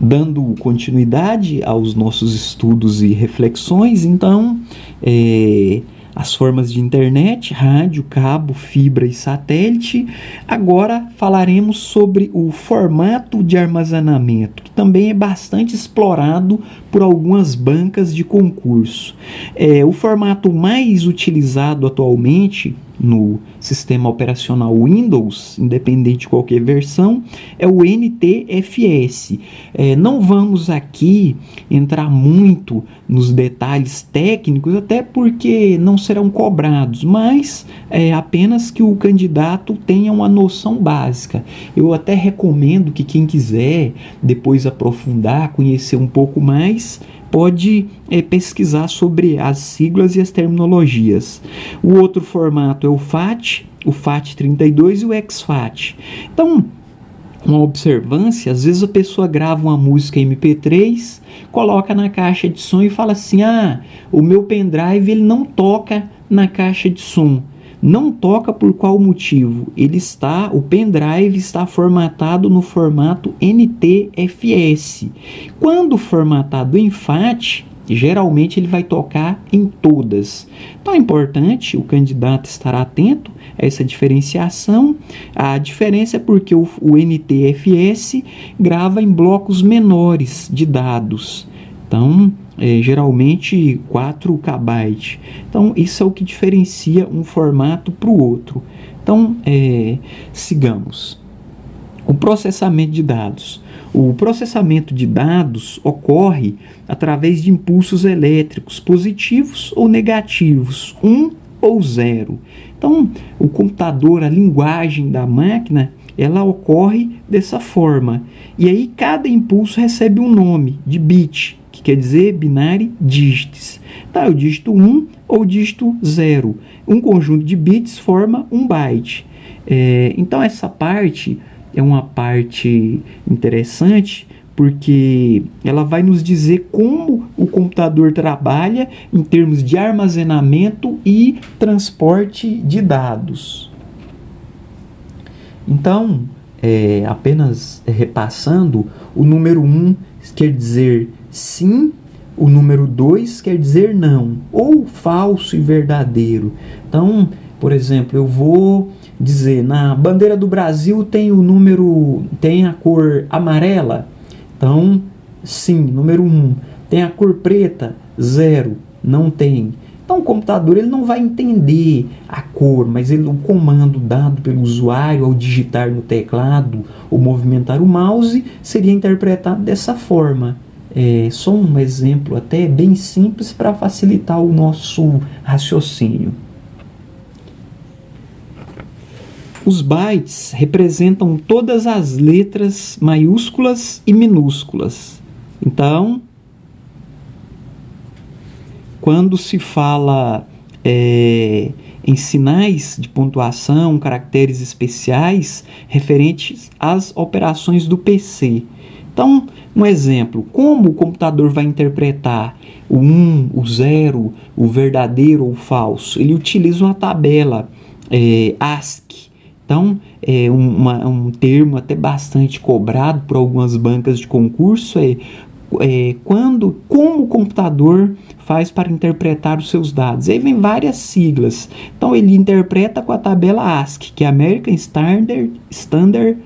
Dando continuidade aos nossos estudos e reflexões, então, as formas de internet, rádio, cabo, fibra e satélite. Agora falaremos sobre o formato de armazenamento, que também é bastante explorado por algumas bancas de concurso. O formato mais utilizado atualmente no sistema operacional Windows, independente de qualquer versão, é o NTFS. Não vamos aqui entrar muito nos detalhes técnicos, até porque não serão cobrados, mas apenas que o candidato tenha uma noção básica. Eu até recomendo que quem quiser depois aprofundar, conhecer um pouco mais, pode pesquisar sobre as siglas e as terminologias. O outro formato é o FAT, o FAT32 e o exFAT. Então, uma observância, às vezes a pessoa grava uma música MP3, coloca na caixa de som e fala assim: o meu pendrive ele não toca na caixa de som. Não toca por qual motivo? O pendrive está formatado no formato NTFS. Quando formatado em FAT, geralmente ele vai tocar em todas. Então é importante o candidato estar atento a essa diferenciação. A diferença é porque o NTFS grava em blocos menores de dados. Então, geralmente 4 KB. Então, isso é o que diferencia um formato para o outro. Então, sigamos. O processamento de dados. O processamento de dados ocorre através de impulsos elétricos positivos ou negativos, 1 ou 0. Então, o computador, a linguagem da máquina, ela ocorre dessa forma. E aí, cada impulso recebe um nome de bit, que quer dizer binary digits. Tá, o dígito 1 ou o dígito 0. Um conjunto de bits forma um byte. Então, essa parte é uma parte interessante, porque ela vai nos dizer como o computador trabalha em termos de armazenamento e transporte de dados. Então, apenas repassando, o número 1 quer dizer sim, o número 2 quer dizer não, ou falso e verdadeiro. Então, por exemplo, eu vou dizer, na bandeira do Brasil tem a cor amarela. Então, sim, número 1. Tem a cor preta? 0, não tem. Então, o computador ele não vai entender a cor, mas o comando dado pelo usuário ao digitar no teclado ou movimentar o mouse seria interpretado dessa forma. Só um exemplo até bem simples para facilitar o nosso raciocínio. Os bytes representam todas as letras maiúsculas e minúsculas. Então, quando se fala em sinais de pontuação, caracteres especiais referentes às operações do PC. Então, um exemplo, como o computador vai interpretar o 1, o 0, o verdadeiro ou o falso? Ele utiliza uma tabela ASCII. Então, um termo até bastante cobrado por algumas bancas de concurso como o computador faz para interpretar os seus dados. Aí vem várias siglas. Então, ele interpreta com a tabela ASCII, que é American Standard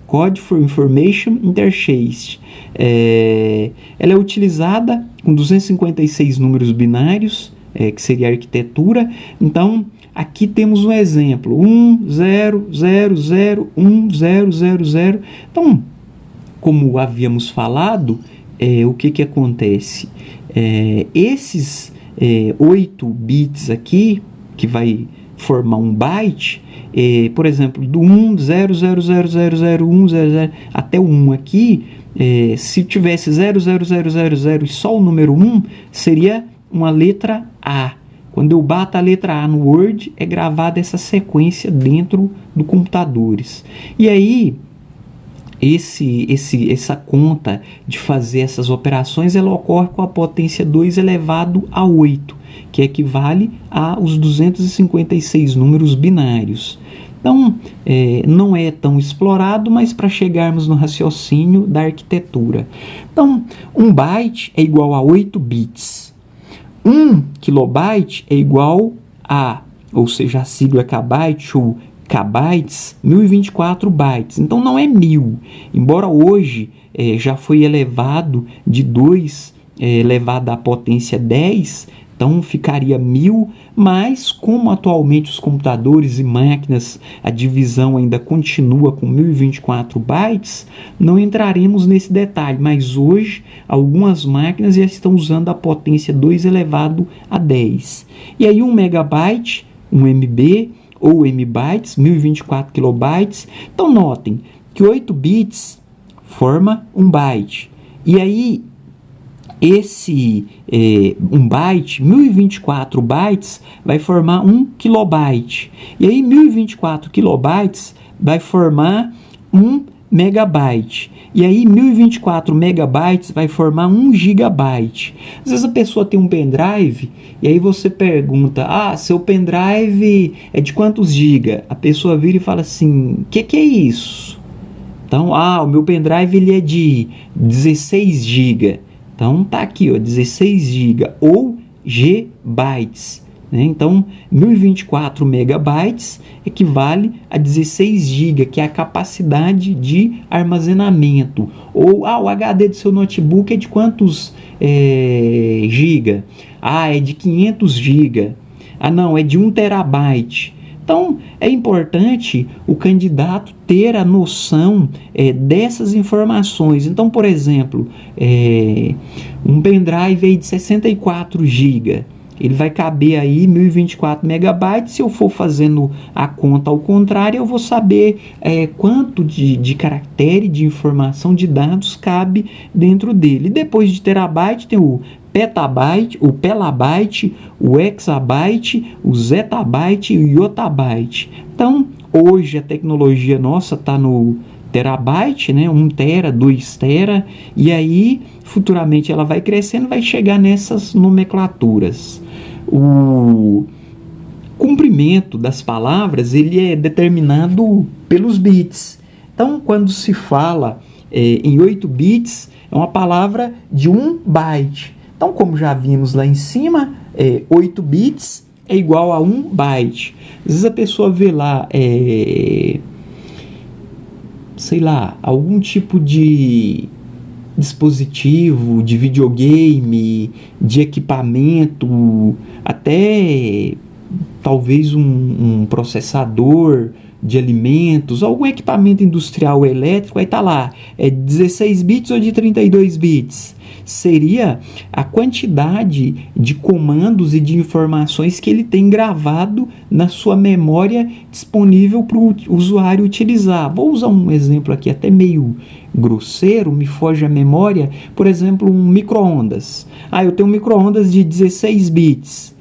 Code for Information Interchange. Ela é utilizada com 256 números binários, que seria a arquitetura. Então, aqui temos um exemplo, 1, 0, 0, 0, 1, 0, 0, 0. Então, como havíamos falado, o que acontece? Esses 8 bits aqui, que vai formar um byte, por exemplo, do 1, 0, 0, 0, 0, 0, 1, 0, 0, até o 1 aqui, se tivesse 0, 0, 0, 0, 0 e só o número 1, seria uma letra A. Quando eu bato a letra A no Word, é gravada essa sequência dentro do computadores. E aí, essa conta de fazer essas operações, ela ocorre com a potência 2 elevado a 8, que equivale aos 256 números binários. Então, não é tão explorado, mas para chegarmos no raciocínio da arquitetura. Então, 1 byte é igual a 8 bits. 1 kilobyte é igual a, ou seja, a sigla kbyte ou kbytes, 1024 bytes. Então, não é 1000. Embora hoje já foi elevado de 2 elevado à potência 10, então ficaria 1000, mas como atualmente os computadores e máquinas, a divisão ainda continua com 1024 bytes, não entraremos nesse detalhe, mas hoje algumas máquinas já estão usando a potência 2 elevado a 10. E aí 1 megabyte, 1 MB ou MBytes, 1024 kilobytes. Então notem que 8 bits forma 1 byte. E aí esse 1 byte, 1024 bytes, vai formar 1 kilobyte. E aí 1024 kilobytes vai formar 1 megabyte. E aí 1024 megabytes vai formar 1 gigabyte. Às vezes a pessoa tem um pendrive e aí você pergunta, seu pendrive é de quantos giga? A pessoa vira e fala assim, o que é isso? Então, o meu pendrive ele é de 16 GB. Então, tá aqui, 16 GB ou G bytes. Né? Então, 1024 megabytes equivale a 16 GB, que é a capacidade de armazenamento. Ou, o HD do seu notebook é de quantos GB? É de 500 GB. Não, é de 1 terabyte. Então, é importante o candidato ter a noção dessas informações. Então, por exemplo, um pendrive aí de 64 GB, ele vai caber aí 1024 megabytes. Se eu for fazendo a conta ao contrário, eu vou saber quanto de caractere, de informação, de dados cabe dentro dele. Depois de terabyte, tem o petabyte, o pelabyte, o exabyte, o zettabyte e o yottabyte. Então, hoje a tecnologia nossa está no terabyte, né? 1 tera, 2 tera, e aí futuramente ela vai crescendo, vai chegar nessas nomenclaturas. O comprimento das palavras ele é determinado pelos bits. Então, quando se fala em 8 bits, é uma palavra de 1 byte. Então, como já vimos lá em cima, 8 bits é igual a 1 byte. Às vezes a pessoa vê lá, algum tipo de dispositivo, de videogame, de equipamento, até talvez um processador de alimentos, algum equipamento industrial elétrico, aí está lá, 16 bits ou de 32 bits. Seria a quantidade de comandos e de informações que ele tem gravado na sua memória disponível para o usuário utilizar. Vou usar um exemplo aqui até meio grosseiro, me foge a memória, por exemplo, um micro-ondas. Eu tenho um micro-ondas de 16 bits.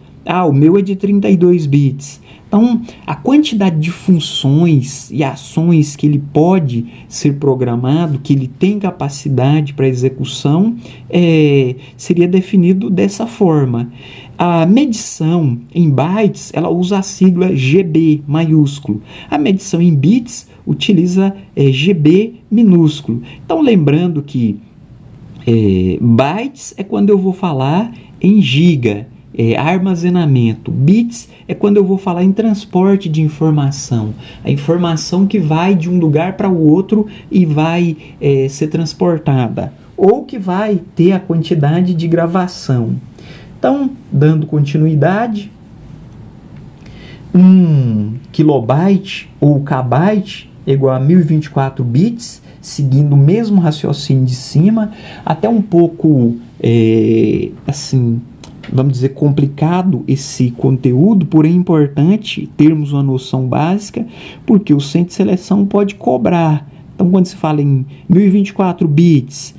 O meu é de 32 bits. Então, a quantidade de funções e ações que ele pode ser programado, que ele tem capacidade para execução, seria definido dessa forma. A medição em bytes, ela usa a sigla GB maiúsculo. A medição em bits utiliza GB minúsculo. Então, lembrando que bytes é quando eu vou falar em giga. Armazenamento. Bits é quando eu vou falar em transporte de informação. A informação que vai de um lugar para o outro e vai ser transportada. Ou que vai ter a quantidade de gravação. Então, dando continuidade, 1 kilobyte ou kbyte é igual a 1024 bits, seguindo o mesmo raciocínio de cima, até um pouco vamos dizer, complicado esse conteúdo, porém é importante termos uma noção básica, porque o centro de seleção pode cobrar. Então, quando se fala em 1024 bits,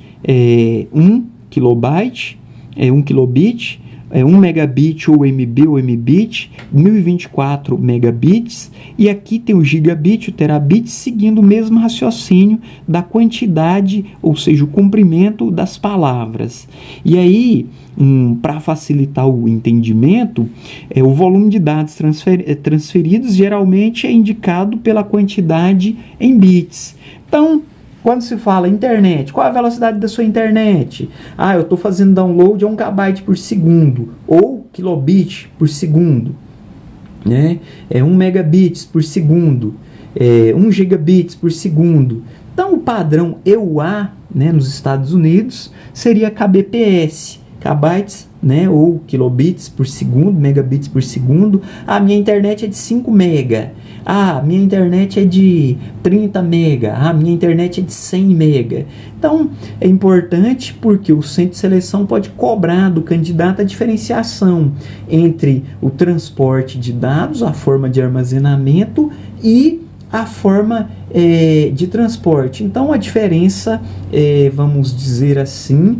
1 kilobyte, 1 kilobit, 1 megabit ou MB ou mbit, 1024 megabits, e aqui tem o gigabit, o terabit, seguindo o mesmo raciocínio da quantidade, ou seja, o comprimento das palavras. E aí, para facilitar o entendimento, o volume de dados transferidos geralmente é indicado pela quantidade em bits. Então, quando se fala internet, qual é a velocidade da sua internet? Eu estou fazendo download a 1 KB por segundo, ou kilobit por segundo, né? 1 megabits por segundo, 1 gigabits por segundo. Então, o padrão EUA, né, nos Estados Unidos seria kbps, kbytes, né, ou kilobits por segundo, megabits por segundo. Minha internet é de 5 mega. Minha internet é de 30 mega. Minha internet é de 100 mega. Então, é importante porque o centro de seleção pode cobrar do candidato a diferenciação entre o transporte de dados, a forma de armazenamento e a forma de transporte. Então, a diferença, vamos dizer assim,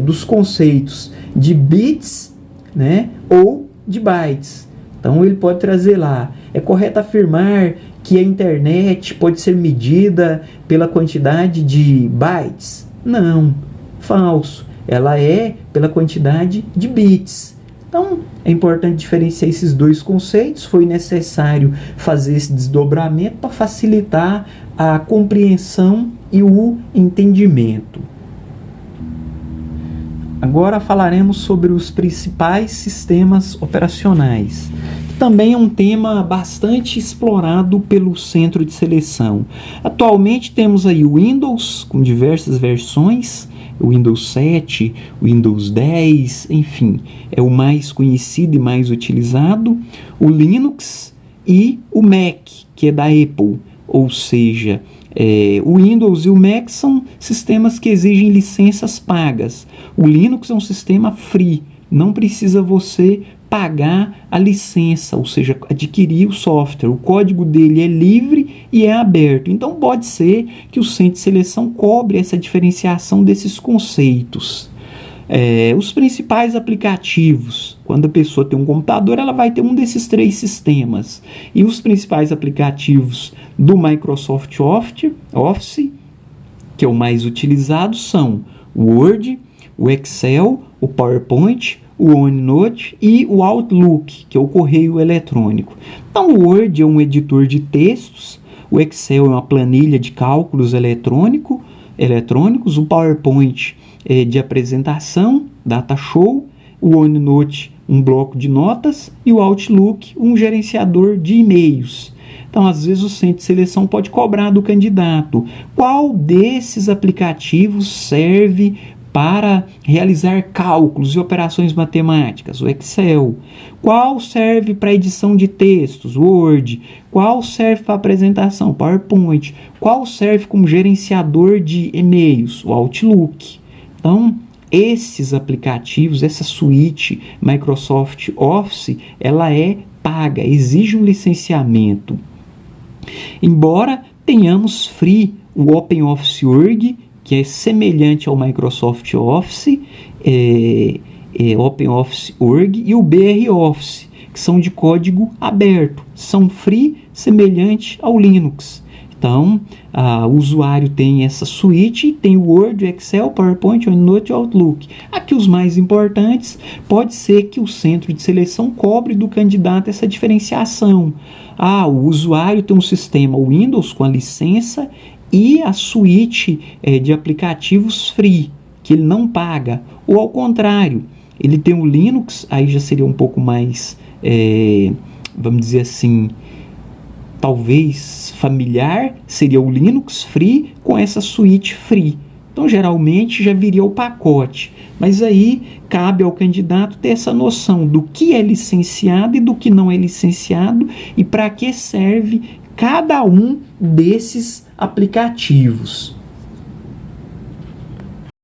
dos conceitos de bits, né, ou de bytes. Então, ele pode trazer lá: é correto afirmar que a internet pode ser medida pela quantidade de bytes? Não, falso. Ela é pela quantidade de bits. Então, é importante diferenciar esses dois conceitos. Foi necessário fazer esse desdobramento para facilitar a compreensão e o entendimento. Agora falaremos sobre os principais sistemas operacionais. Também é um tema bastante explorado pelo centro de seleção. Atualmente temos aí o Windows com diversas versões, o Windows 7, o Windows 10, enfim, é o mais conhecido e mais utilizado, o Linux e o Mac, que é da Apple, ou seja, o Windows e o Mac são sistemas que exigem licenças pagas. O Linux é um sistema free, não precisa você pagar a licença, ou seja, adquirir o software. O código dele é livre e é aberto. Então pode ser que o centro de seleção cobre essa diferenciação desses conceitos. Os principais aplicativos, quando a pessoa tem um computador, ela vai ter um desses três sistemas. E os principais aplicativos do Microsoft Office, que é o mais utilizado, são o Word, o Excel, o PowerPoint, o OneNote e o Outlook, que é o correio eletrônico. Então, o Word é um editor de textos, o Excel é uma planilha de cálculos eletrônicos, o PowerPoint é de apresentação, data show, o OneNote um bloco de notas e o Outlook um gerenciador de e-mails. Então, às vezes, o centro de seleção pode cobrar do candidato qual desses aplicativos serve para realizar cálculos e operações matemáticas, o Excel. Qual serve para edição de textos, o Word. Qual serve para apresentação, o PowerPoint. Qual serve como gerenciador de e-mails, o Outlook. Então, esses aplicativos, essa suíte Microsoft Office, ela é paga, exige um licenciamento. Embora tenhamos free o OpenOffice.org, que é semelhante ao Microsoft Office, OpenOffice.org, e o BROffice, que são de código aberto, são free, semelhante ao Linux. Então, o usuário tem essa suíte, tem o Word, Excel, PowerPoint, OneNote e Outlook. Aqui os mais importantes, pode ser que o centro de seleção cobre do candidato essa diferenciação. O usuário tem um sistema Windows com a licença e a suíte de aplicativos free, que ele não paga. Ou ao contrário, ele tem o Linux, aí já seria um pouco mais, vamos dizer assim, talvez familiar, seria o Linux free com essa suíte free. Então, geralmente, já viria o pacote. Mas aí, cabe ao candidato ter essa noção do que é licenciado e do que não é licenciado e para que serve cada um desses aplicativos.